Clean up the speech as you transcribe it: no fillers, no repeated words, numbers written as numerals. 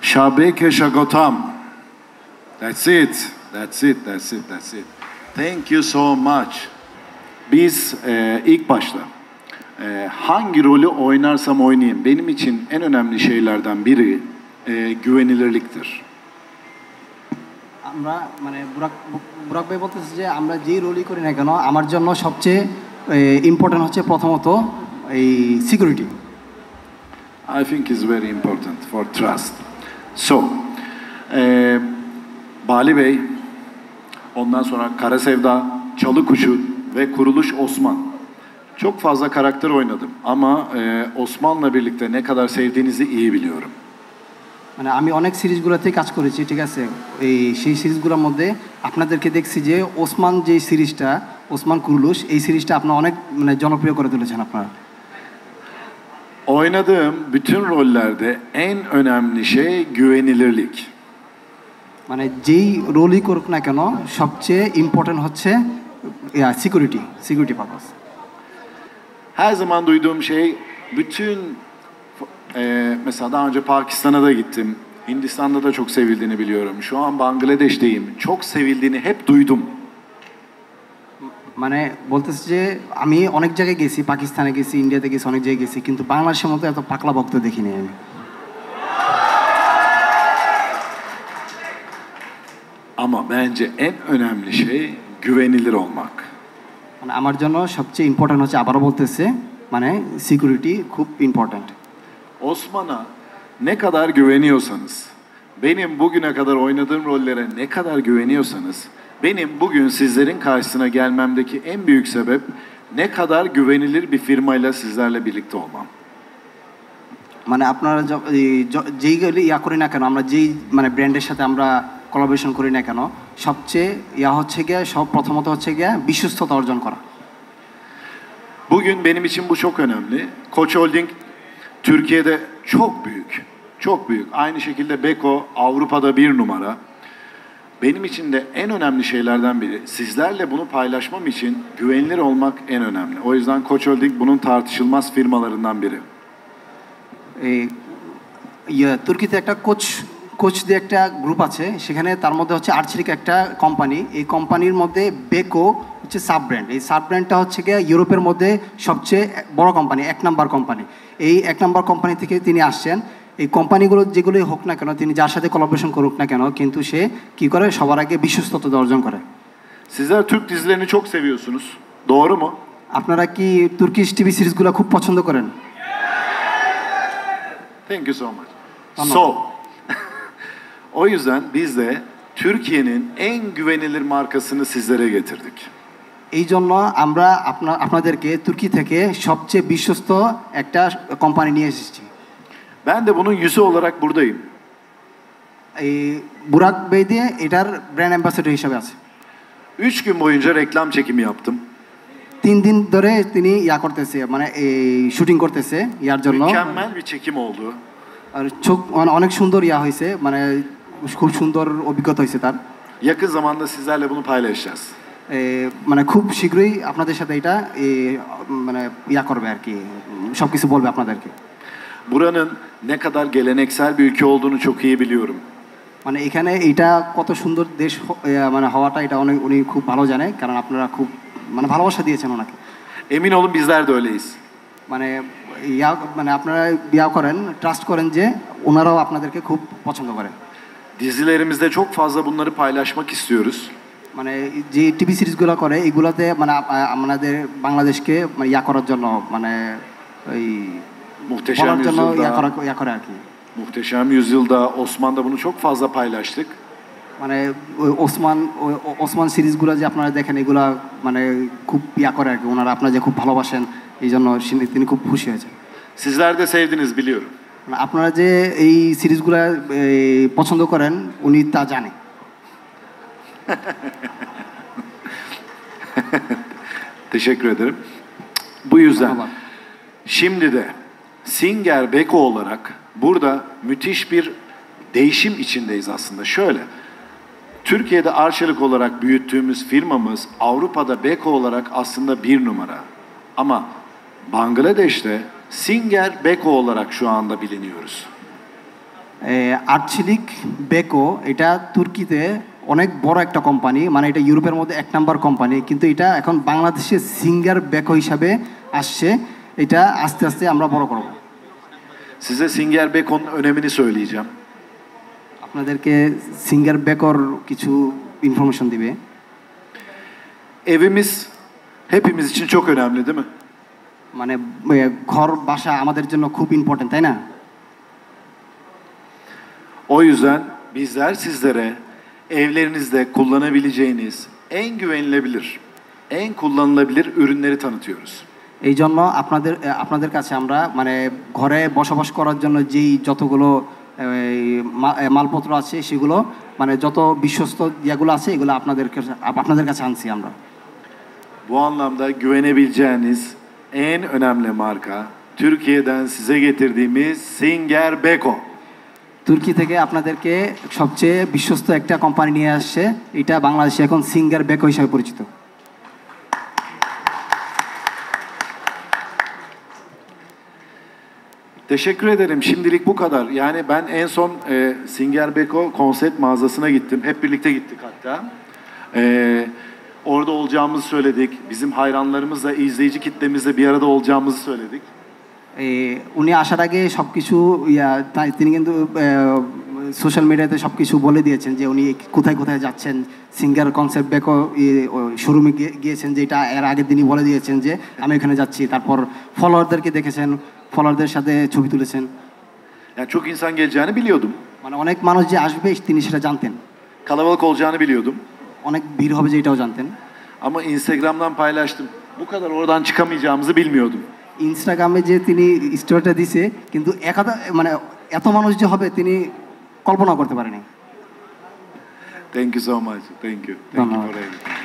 Shabeke Shagotam. That's it. That's it. That's it. That's it. Thank you so much. Biz ilk başta hangi rolü oynarsam oynayayım benim için en önemli şeylerden biri güvenilirliktir. আমরা মানে বুরাক ভাই বলতেছে যে আমরা যেই রোলই করি না কেন আমার জন্য সবচেয়ে ইম্পর্টেন্ট হচ্ছে প্রথমত এই security. I think is very important for trust. So, Bali Bey, ondan sonra Kara Sevda, Çalı Kuşu ve Kuruluş Osman. Çok fazla karakter oynadım ama Osman'la birlikte ne kadar sevdiğinizi iyi biliyorum. মানে আমি অনেক সিরিজগুলোতে কাজ করেছি, ঠিক আছে। সেই সিরিজগুলোর মধ্যে আপনাদেরকে দেখছি যে ওসমান যে সিরিজটা, ওসমান কুরুলুশ, এই সিরিজটা আপনারা অনেক মানে জনপ্রিয় করে তুলেছেন আপনারা। Oynadığım bütün rollerde en önemli şey güvenilirlik. মানে যেই রোলই করুক না কেন সবচেয়ে ইম্পর্টেন্ট হচ্ছে security purpose. Her zaman duyduğum şey bütün mesela daha önce Pakistan'a da gittim. Hindistan'da da çok sevildiğini biliyorum. Şu an Bangladeş'teyim. Çok sevildiğini hep duydum. মানে বলতেছে যে আমি অনেক জায়গায় গেছি, পাকিস্তানে গেছি, ইন্ডিয়াতে গেছি, অনেক জায়গায় গেছি, কিন্তু বাংলাদেশের মতো এত পাকলা ভক্ত দেখিনি আমি। Ama bence en önemli şey güvenilir olmak. মানে আমার জন্য সবচেয়ে ইম্পর্টেন্ট হচ্ছে, আবারও বলতেছে, মানে সিকিউরিটি খুব important. Osman'a ne kadar güveniyorsanız, benim bugüne kadar oynadığım rollere ne kadar güveniyorsanız, benim bugün sizlerin karşısına gelmemdeki en büyük sebep ne kadar güvenilir bir firmayla sizlerle birlikte olmam. মানে আপনারা যেই ইয়া করি না কেন, আমরা যেই মানে ব্র্যান্ডের সাথে আমরা কোলাবোরেশন করি না কেন, সবচেয়ে ইয়া হচ্ছে গিয়ে প্রথমত হচ্ছে গিয়ে বিশ্বস্ততা অর্জন করা। Bugün benim için bu çok önemli. Koç Holding Türkiye'de çok büyük. Çok büyük. Aynı şekilde Beko Avrupa'da bir numara. Benim için de en önemli şeylerden biri. Sizlerle bunu paylaşmam için güvenilir olmak en önemli. O yüzden Koç Holding bunun tartışılmaz firmalarından biri. তুর্কিতে একটা কোচ দিয়ে একটা গ্রুপ আছে, সেখানে তার মধ্যে হচ্ছে আর্চেরিক একটা কোম্পানি। এই কোম্পানির মধ্যে বেকো হচ্ছে সাব ব্র্যান্ড। এই সাব ব্র্যান্ডটা হচ্ছে গিয়ে ইউরোপের মধ্যে সবচেয়ে বড় কোম্পানি, 1 নাম্বার কোম্পানি। এই 1 নাম্বার কোম্পানি থেকে তিনি আসছেন। এই কোম্পানিগুলো যেগুলোই হোক না কেন, তিনি যার সাথে কোলাবোরেশন করুক না কেন, কিন্তু সে কি করে, সবার আগে বিশ্বস্ততা অর্জন করে। Sizler Türk dizilerini çok seviyorsunuz. Doğru mu? আপনারা কি তুর্কিশ টিভি সিরিজগুলো খুব পছন্দ করেন? Thank you so much. So, o yüzden biz de Türkiye'nin en güvenilir markasını sizlere getirdik. এই জন্য আমরা আপনাদেরকে তুর্কি থেকে সবচেয়ে বিশ্বস্ত একটা কোম্পানি নিয়ে এসেছি। Ben de bunun yüzü olarak buradayım. এই বুরাক বেই দিয়ে এটার ব্র্যান্ড অ্যাম্বাসেডর হিসেবে আছে। 3 gün boyunca reklam çekimi yaptım. 3 দিন ধরে তিনি ইয়া করতেছে, মানে এই শুটিং করতেছে ইয়ার জন্য। Mükemmel bir çekim oldu. আর অনেক সুন্দর ইয়া হয়েছে, মানে খুব সুন্দর অভিজ্ঞতা হয়েছে তার। Yakın zamanda sizlerle bunu paylaşacağız. মানে খুব শীঘ্রই আপনাদের সাথে এটা মানে ইয়া করবে আর কি, সব কিছু বলবে আপনাদেরকে। Buranın ne kadar geleneksel bir ülke olduğunu çok iyi biliyorum. মানে এখানে এটা কত সুন্দর দেশ মানে হওয়াটা, এটা উনি খুব ভালো জানে, কারণ আপনারা খুব মানে ভালোবাসা দিয়েছেন ওনাকে। Emin olun bizler de öyleyiz. মানে মানে আপনারা বিয়া করেন, ট্রাস্ট করেন যে ওনারাও আপনাদেরকে খুব পছন্দ করেন। Dizilerimizde çok fazla bunları paylaşmak istiyoruz. মানে যে টিভি সিরিজগুলো করে এগুলোতে মানে আমাদের বাংলাদেশকে মানে ইয়া করার জন্য, মানে ওই Muhteşem জন্য Yüzyıl'da, ইয়া করে আর কি। Muhteşem Yüzyıl'da, Osman'da bunu çok fazla paylaştık. মানে ওসমান সিরিজগুলো যে আপনারা দেখেন, এগুলা মানে খুব ইয়া করে আর কি, ওনারা আপনারা যে খুব ভালোবাসেন, এই জন্য তিনি খুব খুশি হয়েছেন। Sizler de sevdiniz biliyorum. মানে আপনারা যে এই সিরিজগুলো পছন্দ করেন, উনি তা জানে। Teşekkür ederim. Bu yüzden şimdi de Singer Beko olarak burada müthiş bir değişim içindeyiz aslında. Şöyle, Türkiye'de Arçelik olarak büyüttüğümüz firmamız Avrupa'da Beko olarak aslında 1 numara. Ama Bangladeş'te Singer Beko olarak şu anda biliniyoruz. আর্চিলিক বেকো এটা তুর্কিতে অনেক বড় একটা কোম্পানি, মানে এটা ইউরোপের মধ্যে 1 নাম্বার কোম্পানি, কিন্তু এটা এখন বাংলাদেশে সিঙ্গার বেকো হিসাবে আসছে। এটা আস্তে আস্তে আমরা বড় করব। Size Singer Beko'nun önemini söyleyeceğim. আপনাদেরকে সিঙ্গার বেকোর কিছু ইনফরমেশন দিবে। Evimiz hepimiz için çok önemli değil mi? মানে ঘর বাসা আমাদের জন্য খুব ইম্পর্টেন্ট, তাই না? O yüzden bizler sizlere evlerinizde kullanabileceğiniz en güvenilebilir, en kullanılabilir ürünleri tanıtıyoruz. এই জন্য আপনাদের কাছে আমরা মানে ঘরে বসবাস করার জন্য যেই যতগুলো মালপত্র আছে সেগুলো মানে যত বিশ্বস্ত যেগুলো আছে এগুলো আপনাদের কাছে আনছি আমরা। Bu anlamda güvenebileceğiniz en önemli marka Türkiye'den size getirdiğimiz Singer Beko. তুর্কি থেকে আপনাদেরকে সবচেয়ে বিশ্বস্ত একটা কোম্পানি নিয়ে আসছে, এটা বাংলাদেশে এখন সিঙ্গার বেকো হিসাবে পরিচিত। Teşekkür ederim. Şimdilik bu kadar. Yani ben en son Singer Beko konsept mağazasına gittim. Hep birlikte gittik hatta. Orada olacağımızı söyledik. Bizim hayranlarımızla, izleyici kitlemizle bir arada olacağımızı söyledik. উনি আসার আগে সব কিছু তিনি কিন্তু সোশ্যাল মিডিয়াতে সব কিছু বলে দিয়েছেন যে উনি কোথায় কোথায় যাচ্ছেন। সিঙ্গার কনসেপ্ট বেকো শোরুমে গিয়েছেন, যেটা এর আগের দিনই বলে দিয়েছেন যে আমি এখানে যাচ্ছি। তারপর ফলোয়ারদেরকে দেখেছেন, ফলোয়ারদের সাথে ছবি তুলেছেন। Yani çok insan geleceğini biliyordum. মানে অনেক মানুষ যে আসবে তিনি সেটা জানতেন, Kalabalık olacağını biliyordum. অনেক ভিড় হবে যে এটাও জানতেন। Ama Instagram'dan paylaştım. Bu kadar oradan çıkamayacağımızı bilmiyordum. ইনস্টাগ্রামে যে তিনি স্টোরিটা দিছে, কিন্তু মানে এত মানুষ যে হবে তিনি কল্পনা করতে পারেনি। Thank you so much. Thank you. Thank you for everything.